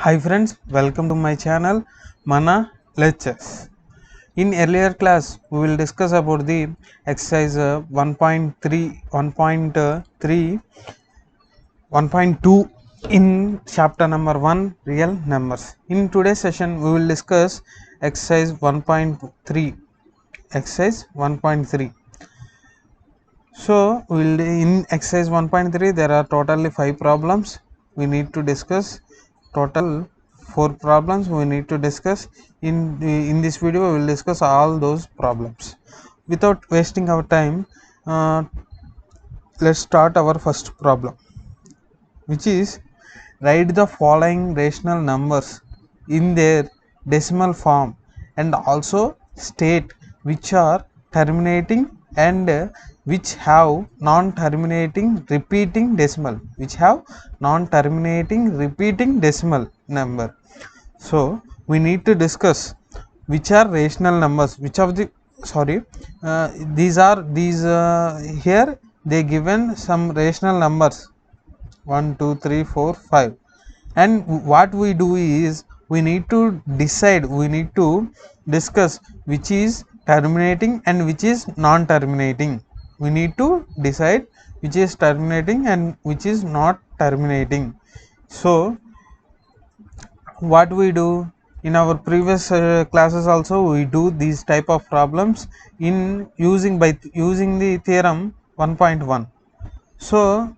Hi friends, welcome to my channel Mana Lectures. In earlier class, we will discuss about the exercise 1.3, 1.3, 1.2 in chapter number 1 real numbers. In today's session, we will discuss exercise 1.3. Exercise 1.3. So, in exercise 1.3 there are totally 5 problems we need to discuss. Total 4 problems we need to discuss. In this video we will discuss all those problems. Without wasting our time, let's start our first problem, which is write the following rational numbers in their decimal form and also state which are terminating and which have non-terminating repeating decimal number. So we need to discuss which are rational numbers, which of the these here they given some rational numbers 1 2 3 4 5, and what we do is we need to discuss which is terminating and which is non-terminating. We need to decide which is terminating and which is not terminating. So what we do in our previous classes also, we do these type of problems in using the theorem 1.1. So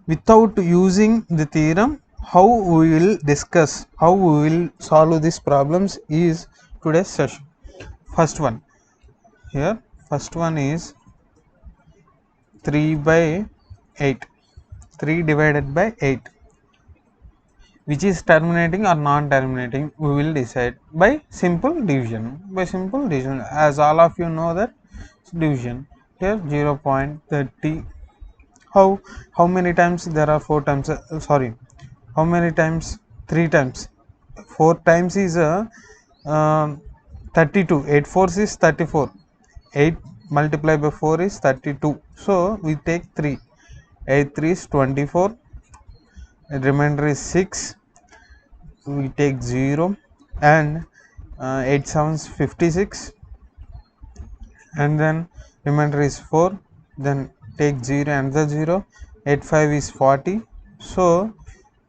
without using the theorem, how we will discuss, how we will solve these problems is today's session. First one is 3 by 8, 3 divided by 8, which is terminating or non-terminating. We will decide by simple division. As all of you know that division here 0.30. How many times there are 4 times? How many times? 3 times. 4 times is 32. 8 fours is 34. 8 multiplied by 4 is 32. So we take 3. 8 3 is 24. Remainder is 6. We take 0, and 8 7 is 56, and then remainder is 4. Then take 0, another 0. 8 5 is 40. So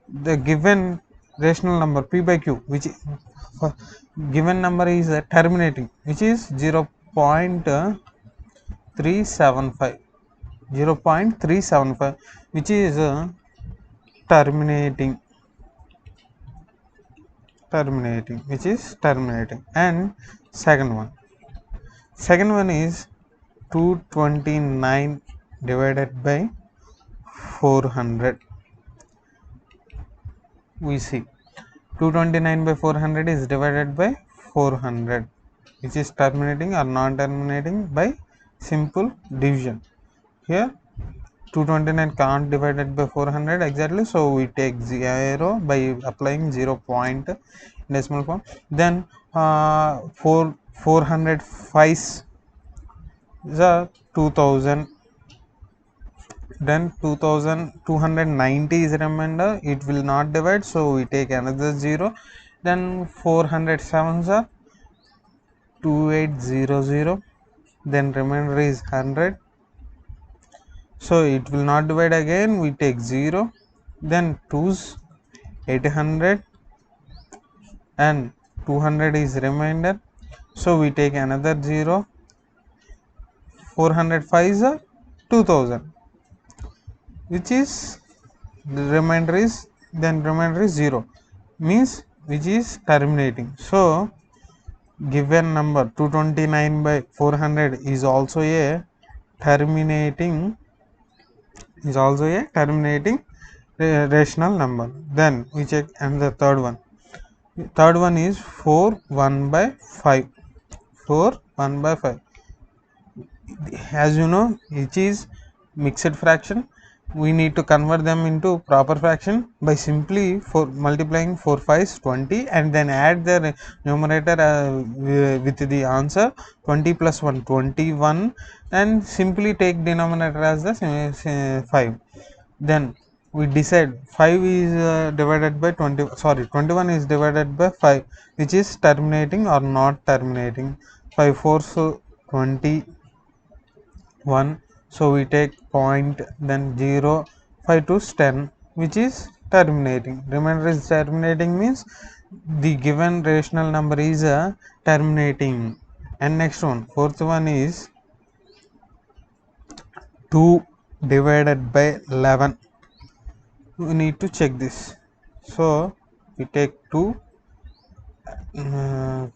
the given rational number p by q, which given number is terminating, which is 0.375, 0.375, which is terminating, and second one is 229 divided by 400. We see 229 by 400 is divided by 400, which is terminating or non-terminating by simple division. Here 229 can't divided by 400 exactly, so we take 0 by applying 0 point decimal form. Then 405 is 2000. Then 2290 is remainder, it will not divide, so we take another 0. Then 407 are 2800. Then remainder is 100, so it will not divide again, we take 0. Then 2's 800 and 200 is remainder, so we take another 0. 405 is 2000, which is the remainder is 0, means which is terminating. So given number 229 by 400 is also a terminating, rational number. Then we check another third one is 4 1 by 5. As you know, which is mixed fraction, we need to convert them into proper fraction by simply multiplying 4 5 20, and then add the numerator with the answer 20 plus 1 21, and simply take denominator as the 5. Then we decide 5 is divided by 20, sorry, 21 is divided by 5, which is terminating or not terminating. 5 fours 21, so we take point, then 0, 5 to 10, which is terminating. Remainder is terminating means the given rational number is terminating. And next one, fourth one is 2 divided by 11. We need to check this. So we take 2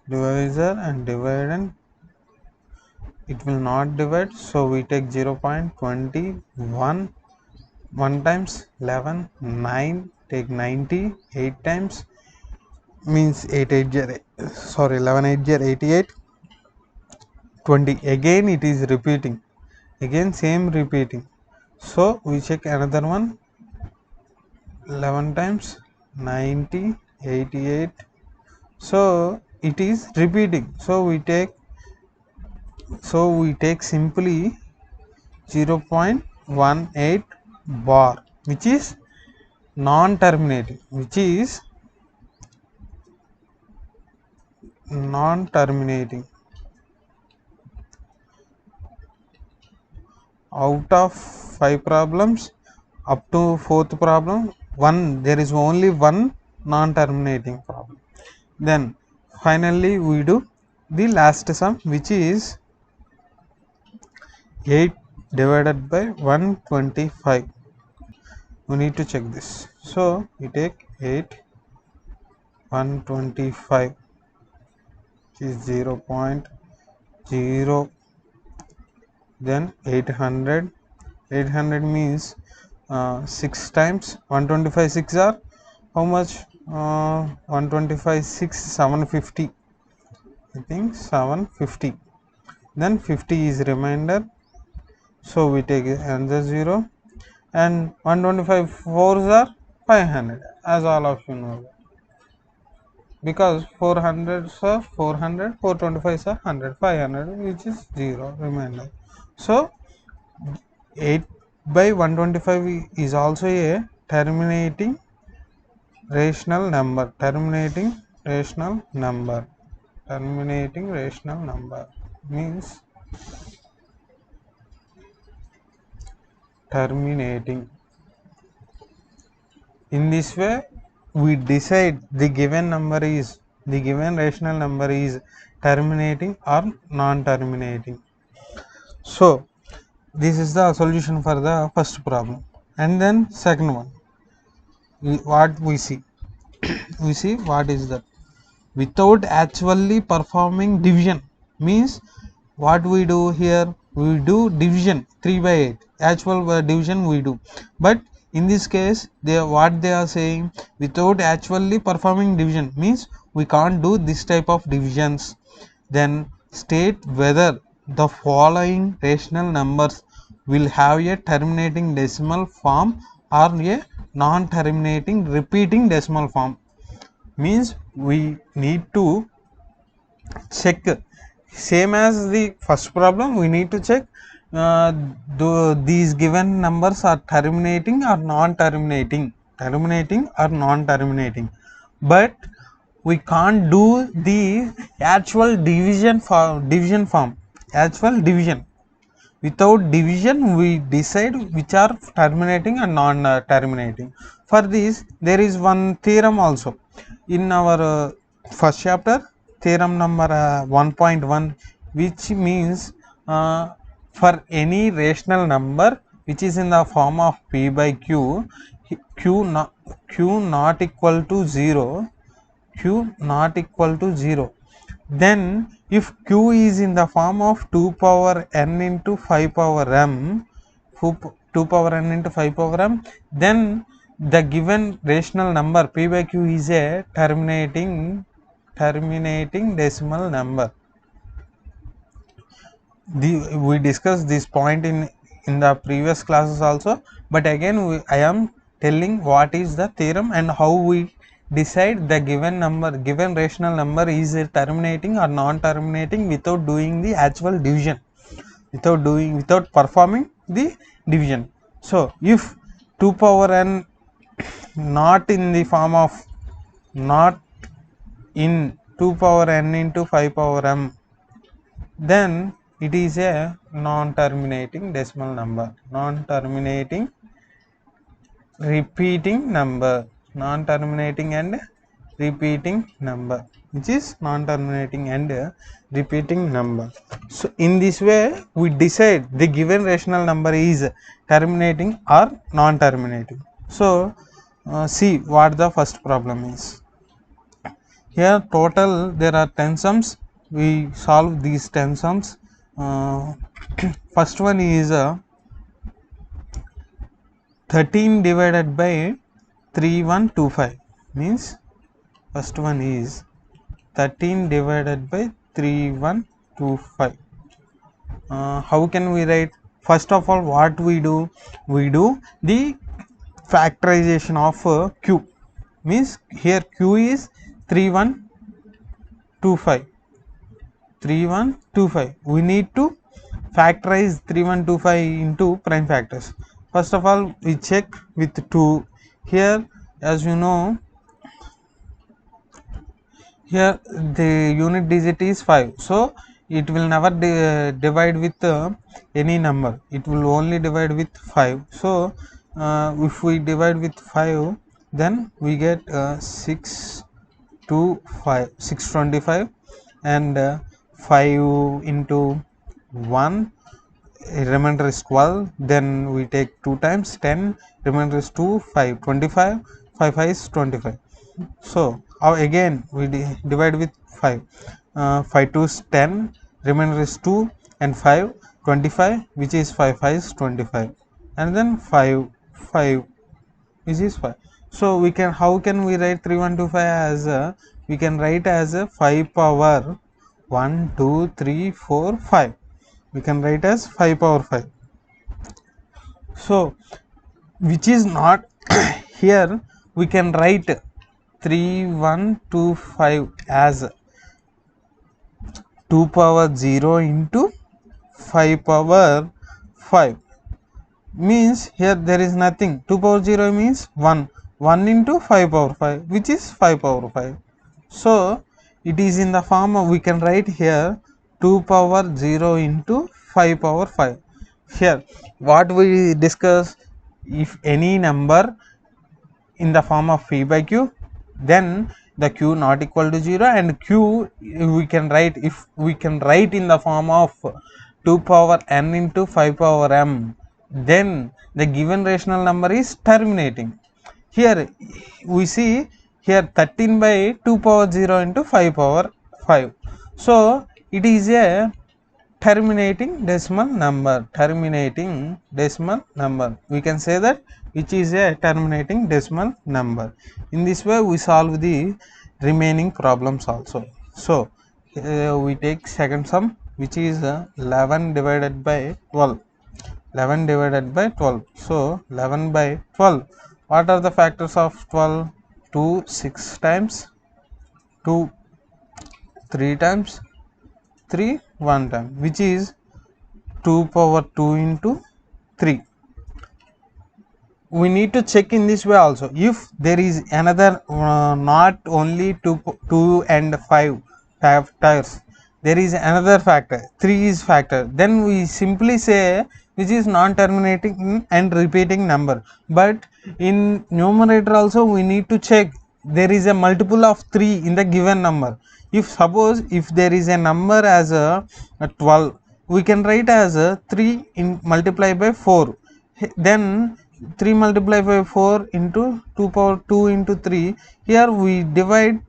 divisor and divide, and it will not divide, so we take 0.21, 1 times 11, 9, take 90, 8 times means 8 8 sorry 11 8 88, 20, again it is repeating, again same repeating, so we check another one, 11 times 90, 88, so it is repeating, so we take simply 0.18 bar, which is non-terminating, Out of 5 problems up to 4th problem, there is only one non-terminating problem. Then finally we do the last sum, which is 8 divided by 125. We need to check this, so we take 8, 125, which is 0.0, then 800 means 6 times 125, 6 are how much, 125 6, 750, I think 750, then 50 is remainder, so we take another 0, and 125 fours are 500, as all of you know, because 400 are 400, 425 are 100, 500, which is 0 remainder. So 8 by 125 is also a terminating rational number, means terminating. In this way we decide the given rational number is terminating or non-terminating. So this is the solution for the first problem. And then second one, what we see what is that, without actually performing division, means what we do here, we do division 3 by 8, actual division we do, but in this case they are saying without actually performing division, means we can't do this type of divisions. Then state whether the following rational numbers will have a terminating decimal form or a non-terminating repeating decimal form. Means we need to check, same as the first problem, we need to check these given numbers are terminating or non-terminating, but we can't do the actual division form, actual division. Without division we decide which are terminating and non-terminating. For this there is one theorem also in our first chapter, theorem number 1.1, which means for any rational number which is in the form of p by q, q not equal to 0, then if q is in the form of 2 power n into 5 power m, 2 power n into 5 power m, then the given rational number p by q is a terminating decimal number. We discussed this point in the previous classes also, but again I am telling what is the theorem and how we decide the given rational number is terminating or non-terminating without doing the actual division, without performing the division. So if 2 power n not in the form of, not in 2 power n into 5 power m, then it is a non-terminating decimal number, non-terminating repeating number, non-terminating and repeating number, which is non-terminating and repeating number. So in this way we decide the given rational number is terminating or non-terminating. So see what the first problem is. Here total there are 10 sums. We solve these 10 sums. First one is 13 divided by 3125, means first one is 13 divided by 3125. How can we write? First of all, what we do the factorization of q, means here q is 3125. We need to factorize 3125 into prime factors. First of all, we check with 2. Here, as you know, here the unit digit is 5, so it will never divide with any number, it will only divide with 5. So if we divide with 5, then we get 625, and 5 into 1, remainder is 12, then we take 2 times 10, remainder is 2, 5, 25, 5 5 is 25. So again we divide with 5, 5 2 is 10, remainder is 2, and 5, 25, which is 5 5 is 25, and then 5 5, which is 5. So we can, how can we write 3125 as we can write as a 5 power 1 2 3 4 5, we can write as 5 power 5. So which is not here we can write 3125 as 2 power 0 into 5 power 5, means here there is nothing. 2 power 0 means 1 into 5 power 5, which is 5 power 5. So it is in the form of, we can write here 2 power 0 into 5 power 5. Here what we discuss, if any number in the form of p by q, then the q not equal to 0, and q we can write, if we can write in the form of 2 power n into 5 power m, then the given rational number is terminating. Here we see here 13 by 2 power 0 into 5 power 5, so it is a terminating decimal number, terminating decimal number, we can say that, which is a terminating decimal number. In this way we solve the remaining problems also. So we take second sum, which is 11 divided by 12, 11 divided by 12. So 11 by 12, what are the factors of 12? 2 6 times, 2 3 times, 3 1 time, which is 2 power 2 into 3. We need to check in this way also, if there is another not only 2 and 5 factors, there is another factor, 3 is factor, then we simply say which is non-terminating and repeating number. But in numerator also we need to check there is a multiple of 3 in the given number. If suppose if there is a number as a 12, we can write as a 3 in multiply by 4, then 3 multiplied by 4 into 2 power 2 into 3, here we divide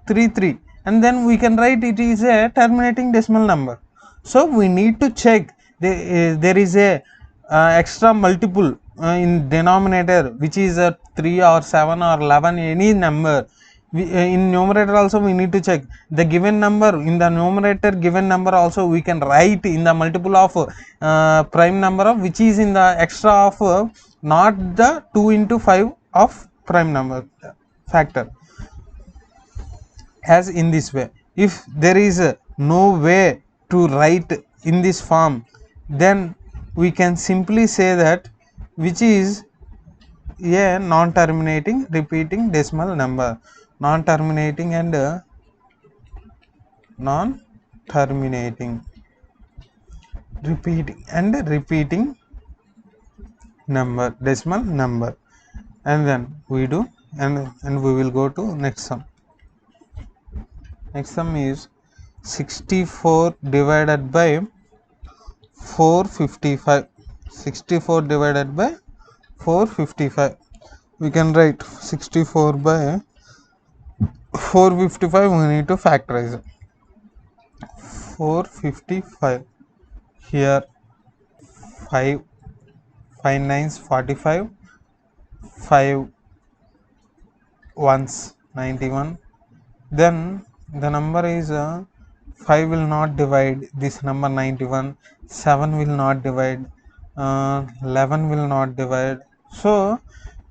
3, and then we can write it is a terminating decimal number. So we need to check there is a extra multiple in denominator, which is a 3 or 7 or 11, any number. In numerator also we need to check the given number, in the numerator given number also we can write in the multiple of prime number of, which is in the extra of not the 2 into 5 of prime number factor, as in this way. If there is no way to write in this form, then we can simply say that which is a non-terminating repeating decimal number. Non-terminating and non-terminating repeating number, decimal number. And then we do, and we will go to next sum. Next sum is 64 divided by 455. 64 divided by 455. We can write 64 by 455. We need to factorize it. 455. Here 5 9s 45, 5 1s 91. Then the number is 5 will not divide this number 91, 7 will not divide, 11 will not divide. So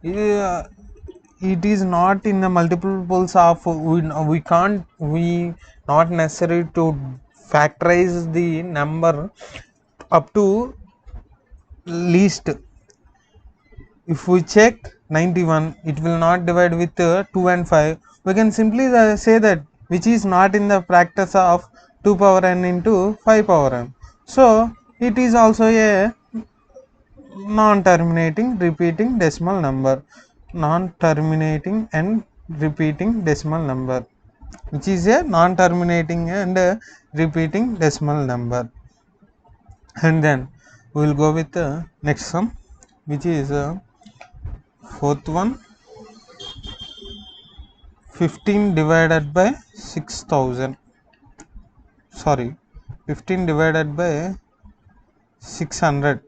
it is not in the multiples of, we can't, we not necessary to factorize the number up to least. If we check 91, it will not divide with 2 and 5. We can simply say that which is not in the practice of 2 power n into 5 power n. So it is also a non-terminating repeating decimal number. Non-terminating and repeating decimal number, which is a non-terminating and repeating decimal number. And then we will go with the next sum, which is fourth one, 15 divided by 6000. Sorry, 15 divided by 600,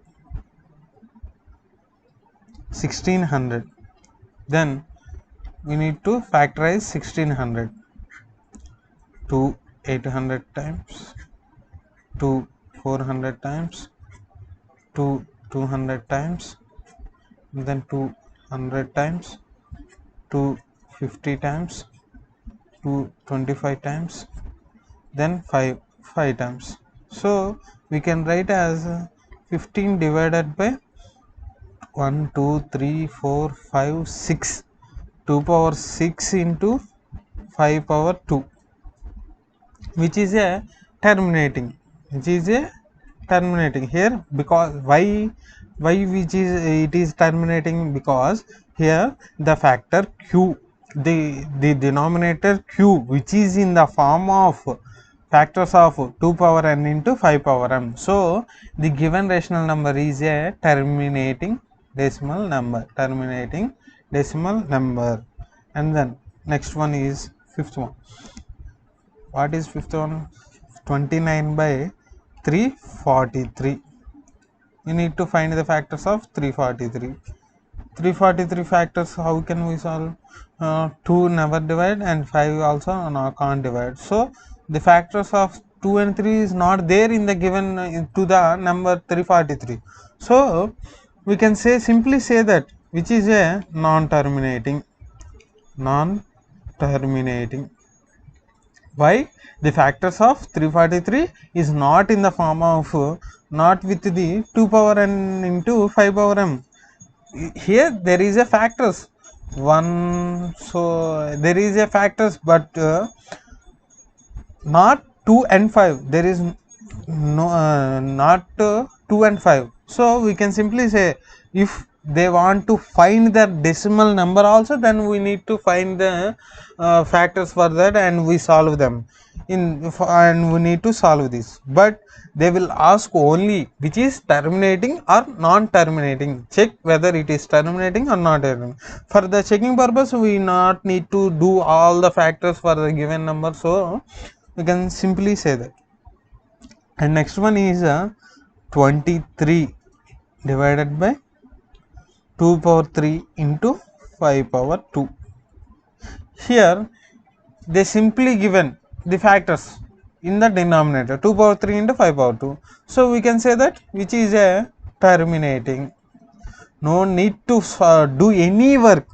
1600. Then we need to factorize 1600 to 800 times, to 400 times, to 200 times, then 200 times, to 50 times, to 25 times, then 5 times. So we can write as 15 divided by 1 2 3 4 5 6, 2 power 6 into 5 power 2, which is a terminating, here. Because why which is it is terminating? Because here the factor q, the denominator q, which is in the form of factors of 2 power n into 5 power m. So the given rational number is a terminating decimal number, And then next one is fifth one. What is fifth one? 29 by 343. You need to find the factors of 343. 343 factors, how can we solve? 2 never divide and 5 also can't divide. So the factors of 2 and 3 is not there in the given to the number 343. So we can simply say that which is a non-terminating. Why? The factors of 343 is not in the form of, not with the 2 power n into 5 power m. Here there is a factors 1, so there is a factors, but not 2 and 5. There is no not 2 and 5. So we can simply say, if they want to find the decimal number also, then we need to find the factors for that, and we solve them and we need to solve this. But they will ask only which is terminating or non-terminating. Check whether it is terminating or not terminating. For the checking purpose, we not need to do all the factors for the given number, so we can simply say that. And next one is 23 divided by 2 power 3 into 5 power 2. Here they simply given the factors in the denominator, 2 power 3 into 5 power 2. So we can say that which is a terminating. No need to do any work.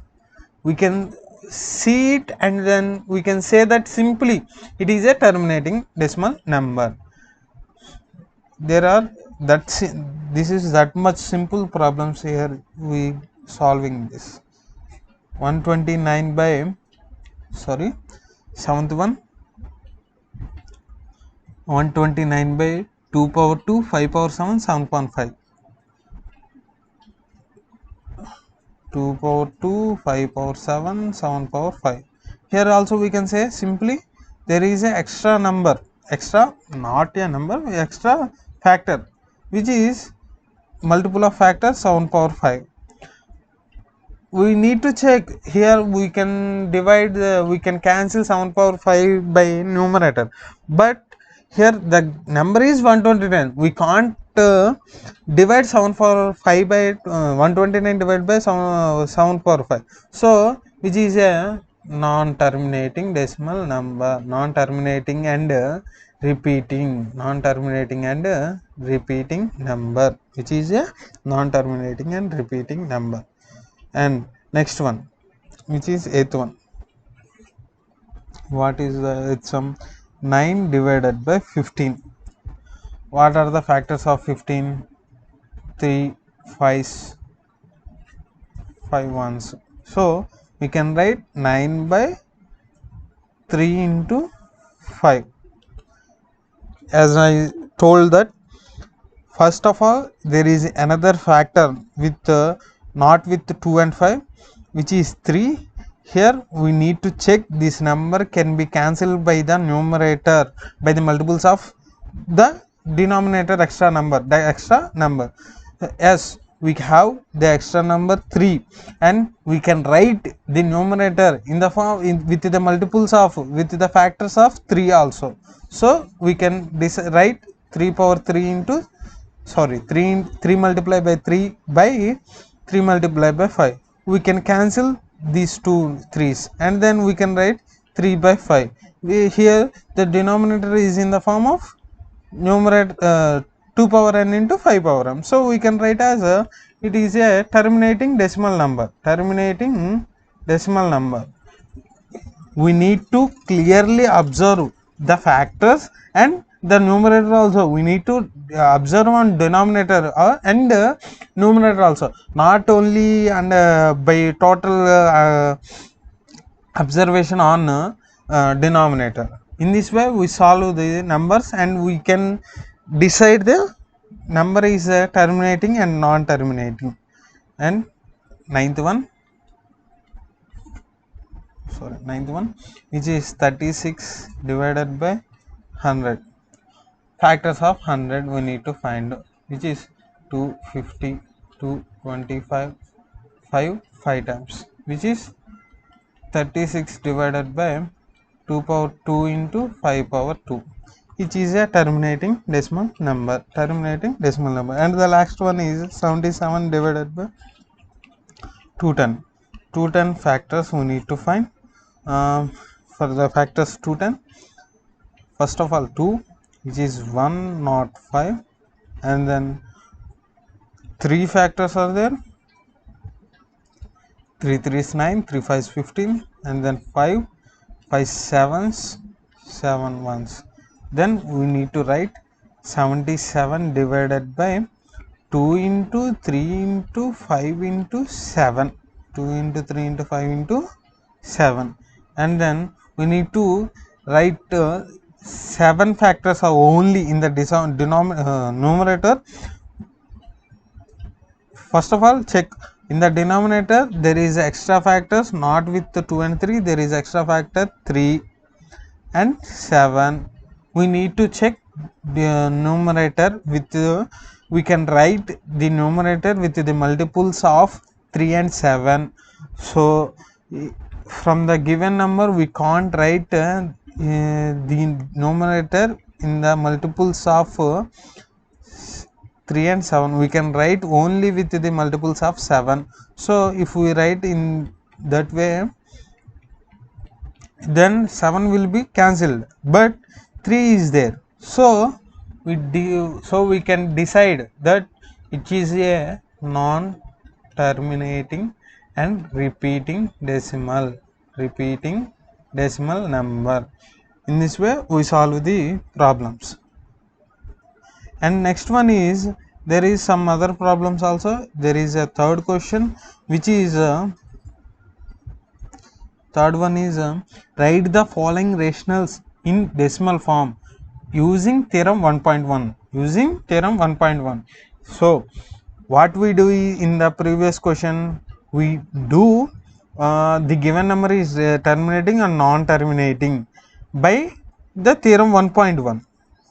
We can see it and then we can say that simply it is a terminating decimal number. There are this is that much simple problems here we solving this. 129 by, sorry, 7th one, 129 by 2 power 2, 5 power 7, 7.5. 2 power 2, 5 power 7, 7 power 5. Here also we can say simply there is a extra number, extra, not a number, extra factor, which is multiple of factor 7 power 5. We need to check here. We can divide we can cancel 7 power 5 by numerator, but here the number is 129. We can't divide 7 power 5 by 129 divided by 7 power 5. So which is a non-terminating decimal number, non-terminating and repeating number, which is a non-terminating and repeating number. And next one, which is 8th one. What is the 8th sum? 9 divided by 15. What are the factors of 15? 3 5s, 5 ones. So we can write 9 by 3 into 5. As I told that, first of all there is another factor with not with 2 and 5, which is 3. Here we need to check this number can be cancelled by the numerator by the multiples of the denominator extra number, the extra number. Yes, we have the extra number 3, and we can write the numerator in the form with the multiples of, with the factors of 3 also. So we can write 3 power 3 into, sorry, 3 multiplied by 3 by 3 multiplied by 5. We can cancel these two 3's, and then we can write 3 by 5. Here the denominator is in the form of numerator 2 power n into 5 power m. So we can write as it is a terminating decimal number. We need to clearly observe the factors and the numerator also. We need to observe on denominator and numerator also, not only and by total observation on denominator. In this way we solve the numbers and we can decide the number is terminating and non-terminating. And ninth one, which is 36 divided by 100. Factors of 100 we need to find, which is 250, 225, 5 times, which is 36 divided by 2 power 2 into 5 power 2, which is a terminating decimal number. And the last one is 77 divided by 210. Factors we need to find. For the factors 210, first of all 2, which is 105, and then 3 factors are there. 3 3 is 9, 3 5 is 15, and then 5 7s, 7 ones. Then we need to write 77 divided by 2 into 3 into 5 into 7, 2 into 3 into 5 into 7, and then we need to write 7 factors are only in the numerator. First of all, check in the denominator there is extra factors, not with the 2 and 3, there is extra factor 3 and 7. We need to check the numerator with we can write the numerator with the multiples of 3 and 7. So from the given number we can't write the numerator in the multiples of 3 and 7. We can write only with the multiples of 7. So if we write in that way, then 7 will be cancelled, but 3 is there. So we can decide that it is a non-terminating and repeating decimal number. In this way we solve the problems. And next one is there is some other problems also. There is a third question, which is third one is write the following rationals in decimal form using theorem 1.1. Using theorem 1.1. So what we do in the previous question, we do the given number is terminating and non-terminating by the theorem 1.1.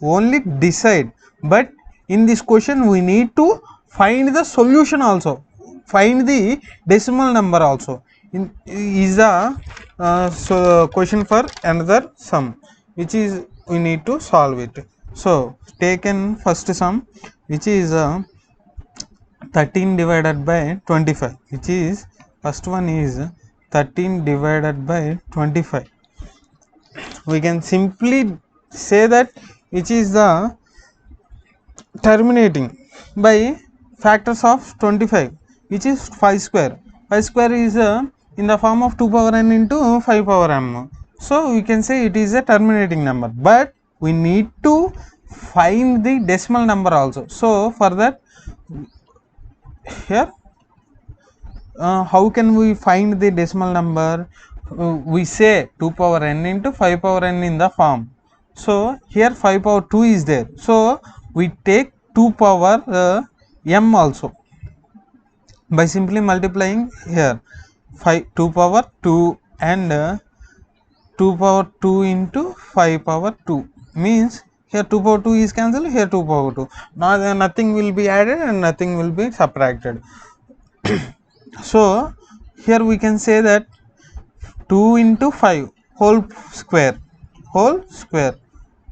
Only decide, but in this question we need to find the solution also, find the decimal number also. Is the so question for another sum, which is we need to solve it. So take in first sum, which is 13 divided by 25, which is first one is 13 divided by 25. We can simply say that which is the terminating by factors of 25, which is 5 square. 5 square is in the form of 2 power n into 5 power m. So we can say it is a terminating number, but we need to find the decimal number also. So for that, here how can we find the decimal number? We say 2 power n into 5 power n in the form. So here 5 power 2 is there. So we take 2 power m also by simply multiplying here 2 power 2 and 2 power 2 into 5 power 2 means here 2 power 2 is cancelled, here 2 power 2. Now nothing will be added and nothing will be subtracted. So here we can say that 2 into 5 whole square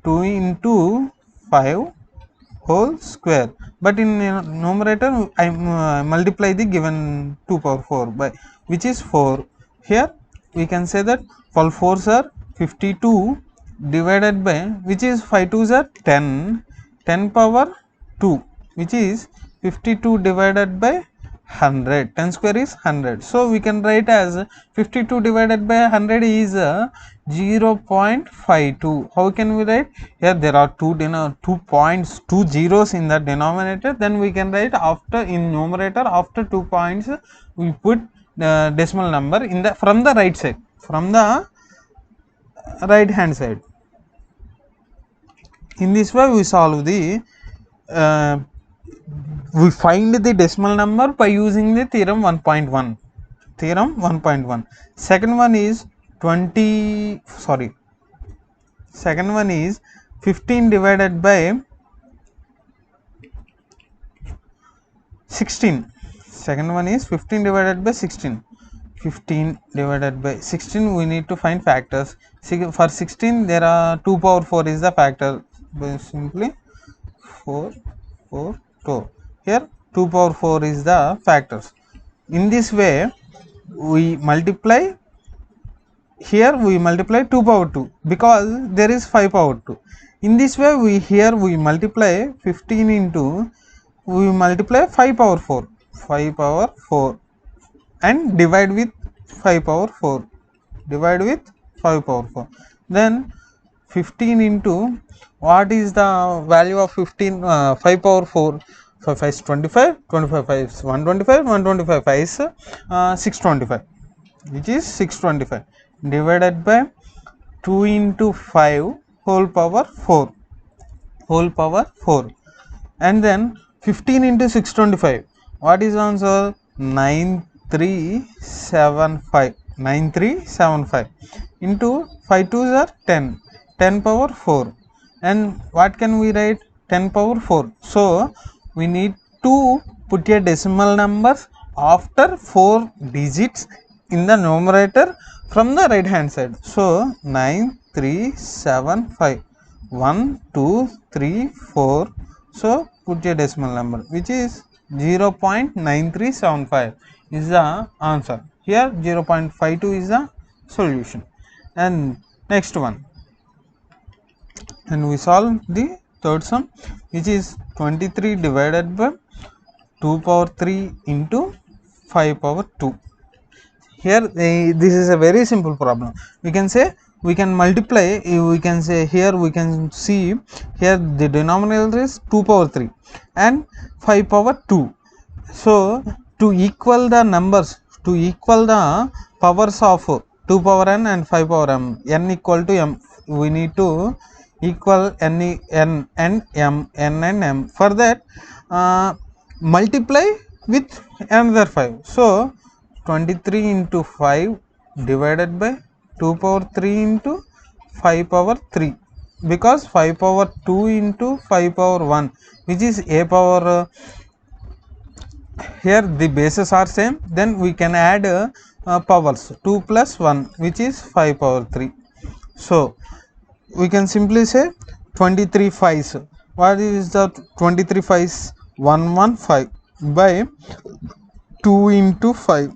2 into 5 whole square, but in numerator I multiply the given 2 power 4 by which is 4. Here we can say that 12 4s are 52 divided by which is 5 2s are 10 power 2, which is 52 divided by 100. 10 square is 100. So we can write as 52 divided by 100 is 0.52. How can we write? Here there are two points, 2 zeros in the denominator. Then we can write after in numerator, after 2 points we put decimal number in the from the right side, from the right hand side. In this way we solve the we find the decimal number by using the theorem 1.1. Theorem 1.1. Second one is 15 divided by 16. Second one is 15 divided by 16. 15 divided by 16, we need to find factors. For 16 there are 2 power 4 is the factor, simply 4 4 2. Here 2 power 4 is the factors. In this way we multiply, here we multiply 2 power 2 because there is 5 power 2. In this way we multiply 15 into, we multiply 5 power 4 and divide with 5 power 4, then 15 into what is the value of 15 5 power 4, 5 is 25, 25 is 125, 125 is 625, which is 625 divided by 2 into 5 whole power 4, and then 15 into 625, what is answer? 9375 into 5 2s are 10 power 4, and what can we write? 10 power 4. So we need to put a decimal numbers after 4 digits in the numerator from the right hand side. So 9375 1 2 3 4. So put a decimal number which is 0.9375 is the answer. Here 0.52 is the solution. And next one, and we solve the third sum, which is 23 divided by 2 power 3 into 5 power 2. Here this is a very simple problem. We can say we can multiply, we can say here, we can see here the denominator is 2 power 3 and 5 power 2. So to equal the numbers, to equal the powers of 2 power n and 5 power n equal to m, we need to equal n and m, n and m. For that, multiply with another 5. So 23 into 5 divided by 2 power 3 into 5 power 3, because 5 power 2 into 5 power 1, which is a power, here the bases are same, then we can add powers 2 plus 1, which is 5 power 3. So we can simply say 23 fives. What is the 23 fives? 115 by 2 into 5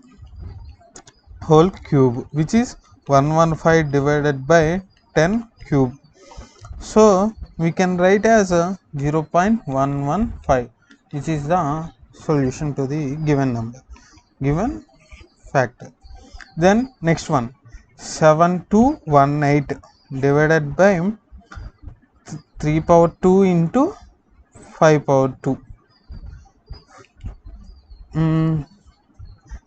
whole cube, which is 115 divided by 10 cube. So we can write as a 0.115, which is the solution to the given number, given factor. Then next one, 7218 divided by 3 power 2 into 5 power 2.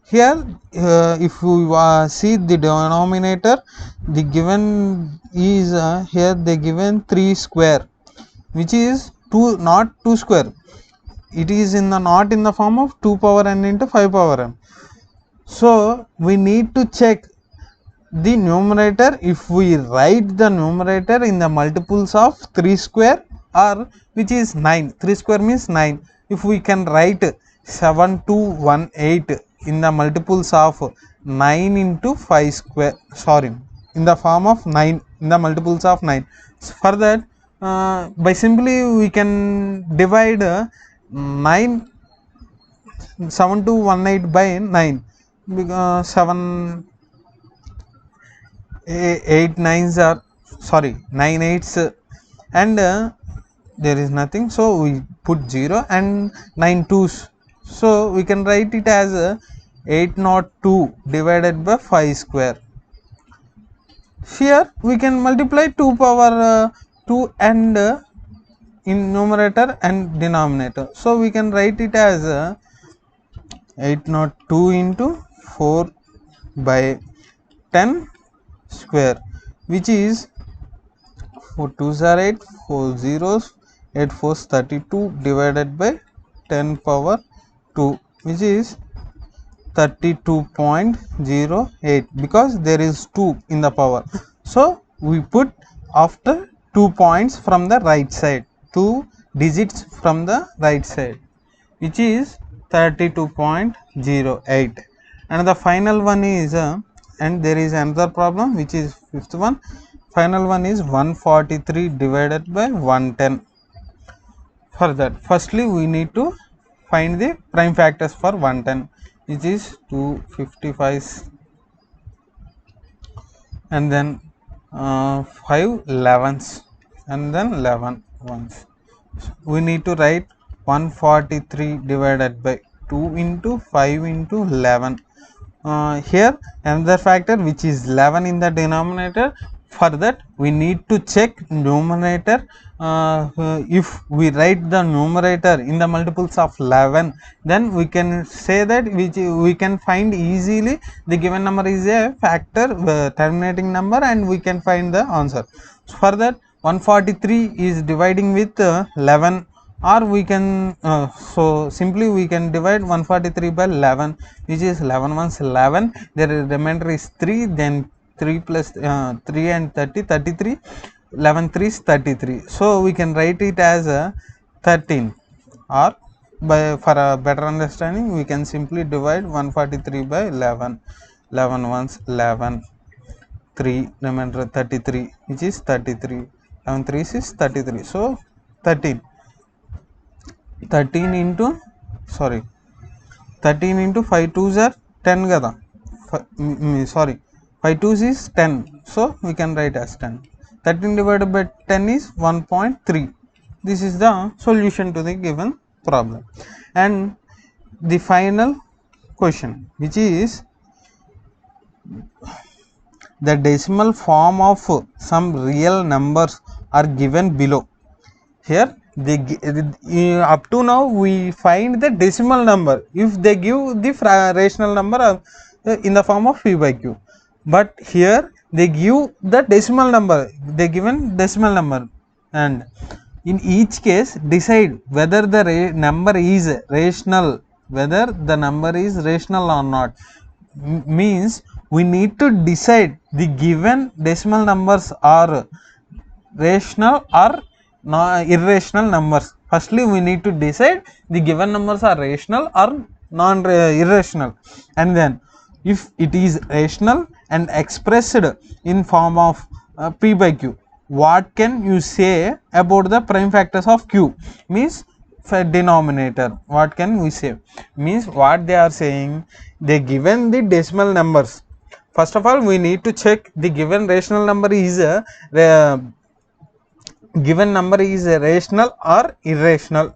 Here if we see the denominator, the given is here they given 3 square, which is 2, not 2 square, it is in the not in the form of 2 power n into 5 power n. So we need to check the numerator, if we write the numerator in the multiples of 3 square, or which is 9, 3 square means 9. If we can write 7218 in the multiples of 9 into 5 square, sorry, in the form of 9, in the multiples of 9. So for that, by simply we can divide 7218 by 9, because 7 8 nines are, sorry, 9 eights, and there is nothing, so we put 0 and 9 twos, so we can write it as 802 divided by 5 square. Here we can multiply 2 power 2 and in numerator and denominator, so we can write it as 802 into 4 by 10 square, which is 4 2s are 8, 4 zeros, 8 4s 32 divided by 10 power 2, which is 32.08, because there is 2 in the power. So we put after 2 points from the right side, 2 digits from the right side, which is 32.08. And the final one is and there is another problem, which is fifth one. Final one is 143 divided by 110. For that, firstly we need to find the prime factors for 110, which is 255 and then 5 11s and then 11 ones. So we need to write 143 divided by 2 into 5 into 11. Here another factor, which is 11 in the denominator. For that we need to check numerator. If we write the numerator in the multiples of 11, then we can say that we can find easily the given number is a factor terminating number, and we can find the answer. So for that, 143 is dividing with 11, or we can so simply we can divide 143 by 11, which is 11 ones 11, the remainder is 3, then 3 plus 3 and 30 33, 11 3 is 33, so we can write it as 13, or by for a better understanding we can simply divide 143 by 11, 11 ones 11, 3 remainder 33, which is 33, 11 3 is 33, so 13 into 13 into 5 2s are 10 kada, sorry, 5 2s is 10, so we can write as 10. 13 divided by 10 is 1.3. This is the solution to the given problem. And the final question, which is the decimal form of some real numbers are given below. Here up to now we find the decimal number if they give the rational number in the form of p by q, but here they give the decimal number, they given decimal number, and in each case decide whether the number is rational, whether the number is rational or not. Means we need to decide the given decimal numbers are rational or irrational numbers. Firstly we need to decide the given numbers are rational or non irrational, and then if it is rational and expressed in form of p by q, what can you say about the prime factors of q? Means for denominator, what can we say? Means what they are saying, they given the decimal numbers. First of all we need to check the given rational number is given number is a rational or irrational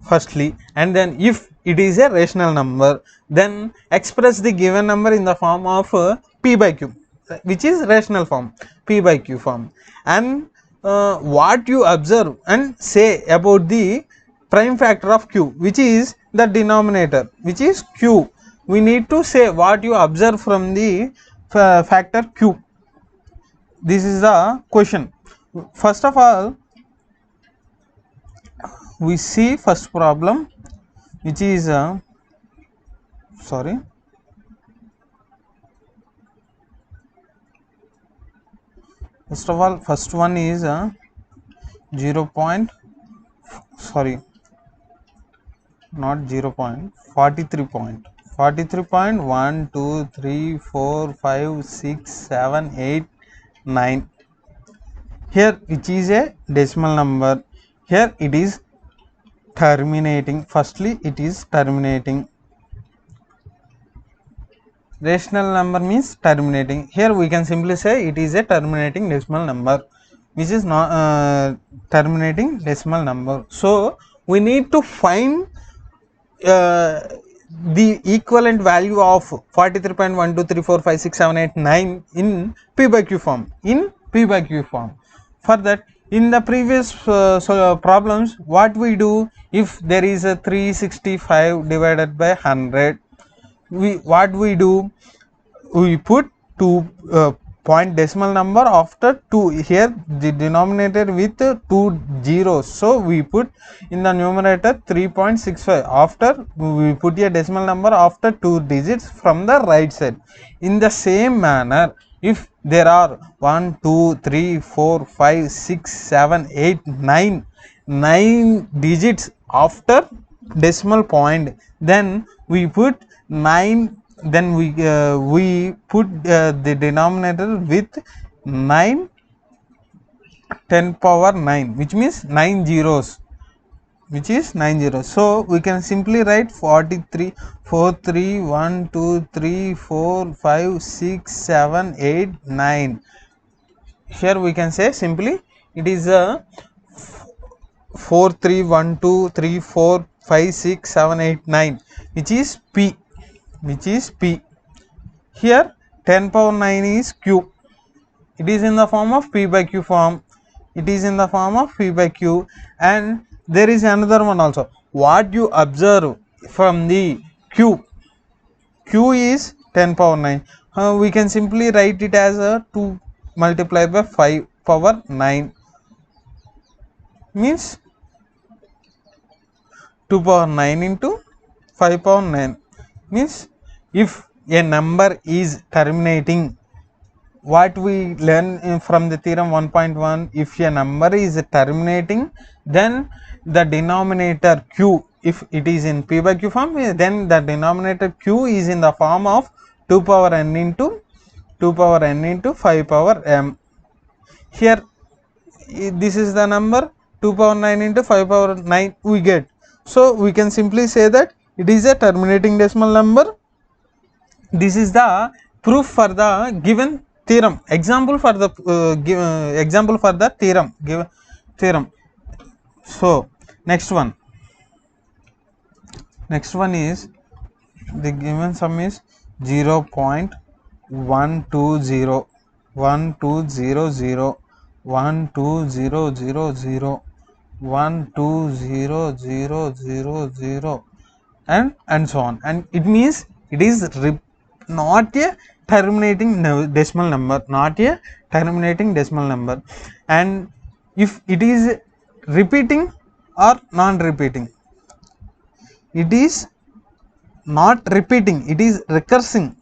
firstly, and then if it is a rational number, then express the given number in the form of p by q, which is rational form, p by q form. And what you observe and say about the prime factor of q, which is the denominator, which is q. We need to say what you observe from the factor q. This is the question. First of all we see first problem, which is sorry, first of all first one is 0 point, sorry not 0 point, 43 point, 43.1 2 3 4 5 6 7 8 9. Here which is a decimal number, here it is terminating, firstly it is terminating. Rational number means terminating, here we can simply say it is a terminating decimal number, which is not terminating decimal number. So we need to find the equivalent value of 43.123456789 in p by q form, in p by q form. For that, in the previous problems, what we do, if there is a 365 divided by 100, what we do, we put two point decimal number after 2, here the denominator with 2 zeros, so we put in the numerator 3.65, after we put a decimal number after 2 digits from the right side. In the same manner, if there are 1 2 3 4 5 6 7 8 9 digits after decimal point, then we put 9, then we put the denominator with 9 10 power 9, which means 9 zeros, which is 9 zeros. So we can simply write 43 4 3 1 2 3 4 5 6 7 8 9. Here we can say simply it is a 4 3 1 2 3 4 5 6 7 8 9, which is p, which is p. Here 10 power 9 is q, it is in the form of p by q form, it is in the form of p by q. And there is another one also, what you observe from the q, q is 10 power 9, we can simply write it as a 2 multiplied by 5 power 9, means 2 power 9 into 5 power 9, means if a number is terminating, what we learn from the theorem 1.1, if a number is terminating, then the denominator q, if it is in p by q form, then the denominator q is in the form of 2 power n into 5 power m. Here this is the number 2 power 9 into 5 power 9 we get. So we can simply say that it is a terminating decimal number. This is the proof for the given theorem, example for the example for the theorem, given theorem. So next one is the given sum is 0.120, 1 2 0 0 1 2 0 0 0 1 2 0 0 0 0 and so on, and it means it is not a terminating decimal number, not a terminating decimal number. And if it is repeating or non-repeating, it is not repeating, it is recursing,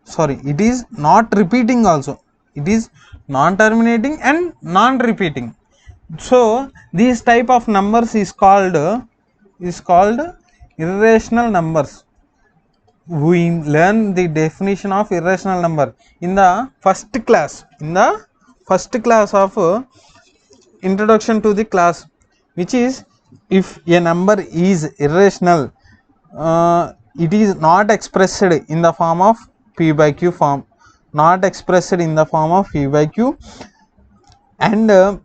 sorry, it is not repeating also, it is non-terminating and non-repeating. So these type of numbers is called irrational numbers. We learn the definition of irrational number in the first class of introduction to the class, which is, if a number is irrational, it is not expressed in the form of p by q form, not expressed in the form of p by q, and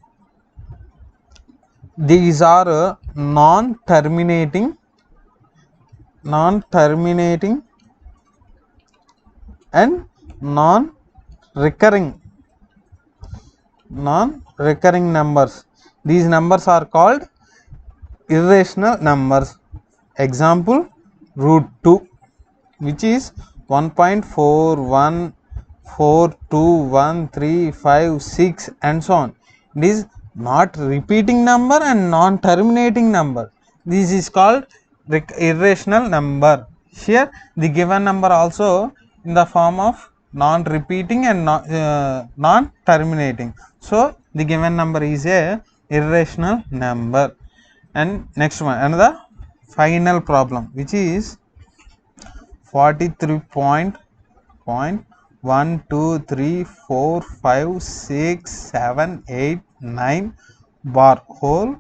these are non-terminating and non-recurring numbers. These numbers are called irrational numbers. Example, root 2, which is 1.41421356 and so on. It is not repeating number and non-terminating number. This is called irrational number. Here the given number also in the form of non-repeating and non-terminating. So the given number is a irrational number. And next one, another final problem, which is 43.123456789 bar whole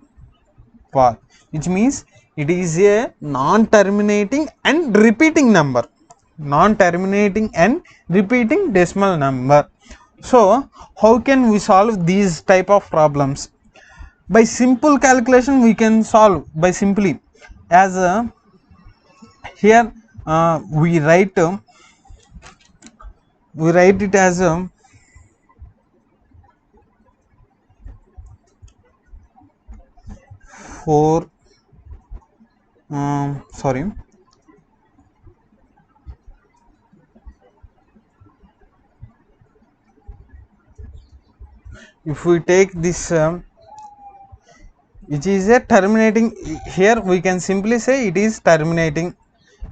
bar, which means it is a non-terminating and repeating number, non-terminating and repeating decimal number. So how can we solve these type of problems? By simple calculation we can solve by simply, as here we write it as 4 sorry, if we take this which is a terminating, here we can simply say it is terminating,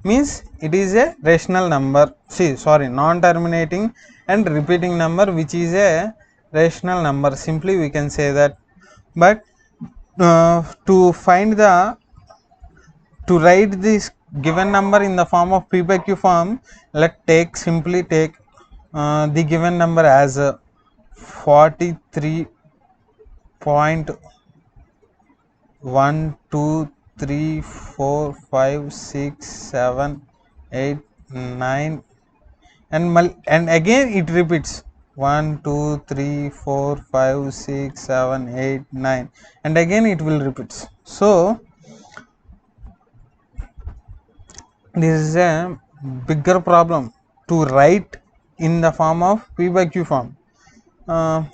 means it is a rational number, non-terminating and repeating number, which is a rational number, simply we can say that. But to write this given number in the form of p by q form, let's simply take the given number as 43.123456789, and again it repeats 123456789, and again it will repeats. So this is a bigger problem to write in the form of p by q form.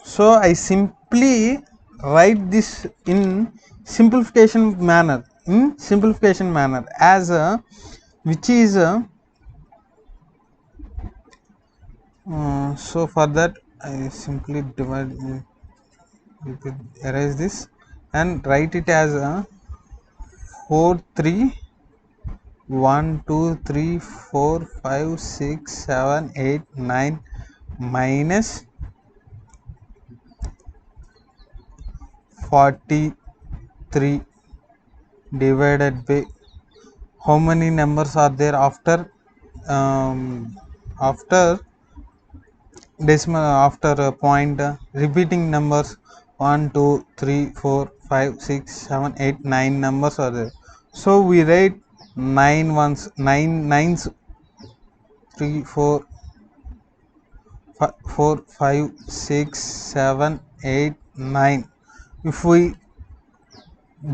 So I simply write this in simplification manner, as which is so for that I simply divide, erase this and write it as 43.123456789 minus 43 divided by, how many numbers are there after decimal, after point, repeating numbers 1 2 3 4 5 6 7 8 9 numbers are there. So we write 9 ones, 9 nines, 3 4 5 6 7 8 9. If we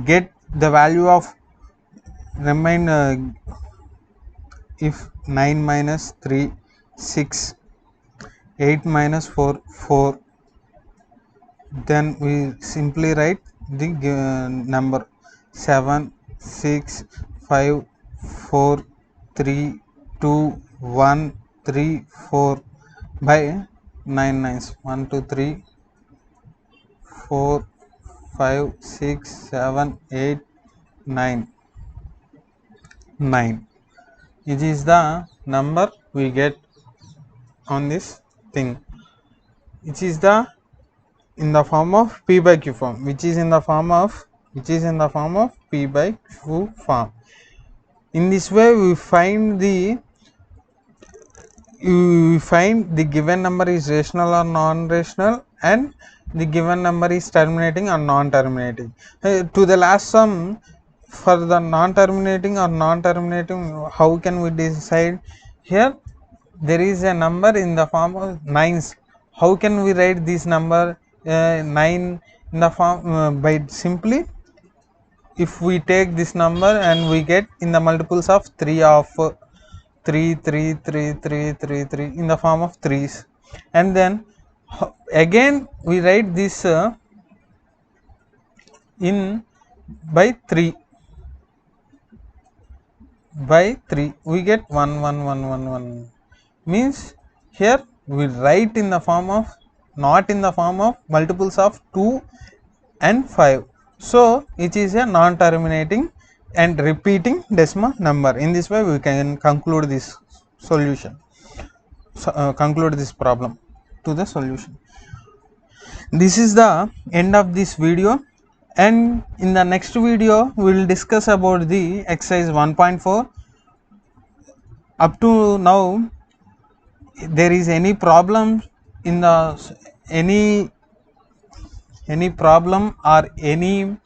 get the value of remain, if 9 minus 3 6, 8 minus 4, 4. Then we simply write the number 7, 6, 5, 4, 3, 2, 1, 3, 4 by 9 nines. 1, 2, 3, 4, 5, 6, 7, 8, 9. 9. It is the number we get on this thing. It is the in the form of p by q form, which is in the form of p by q form. In this way we find the given number is rational or non-rational, and the given number is terminating or non-terminating. To the last sum, for the non-terminating or non-terminating, how can we decide? Here there is a number in the form of nines. How can we write this number 9 in the form? By simply, if we take this number and we get in the multiples of 3 of 3 3 3 3 3 3 in the form of 3's, and then again we write this in by 3 we get 1 1 1 1 1, means here we write in the form of, not in the form of multiples of 2 and 5, so it is a non-terminating and repeating decimal number. In this way we can conclude this solution, conclude this problem to the solution. This is the end of this video, and in the next video we will discuss about the exercise 1.4. Up to now, there is any problem in the any problem or any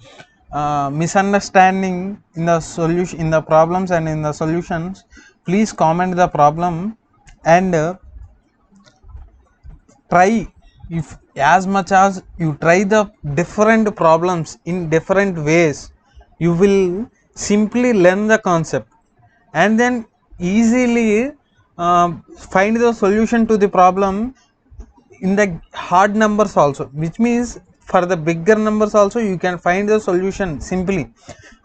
misunderstanding in the solution, in the problems and in the solutions, please comment the problem and try, if as much as you try the different problems in different ways, you will simply learn the concept and then easily find the solution to the problem in the hard numbers also, which means for the bigger numbers also you can find the solution simply.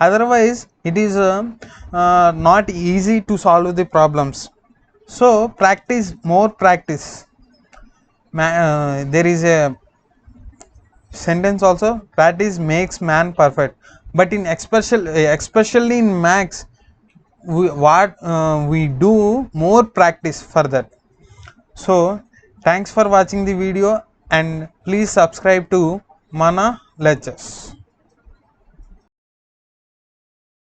Otherwise it is not easy to solve the problems. So practice, more practice. There is a sentence also, practice makes man perfect, but in especially in maths, we do more practice for that. So thanks for watching the video and please subscribe to Mana Lectures.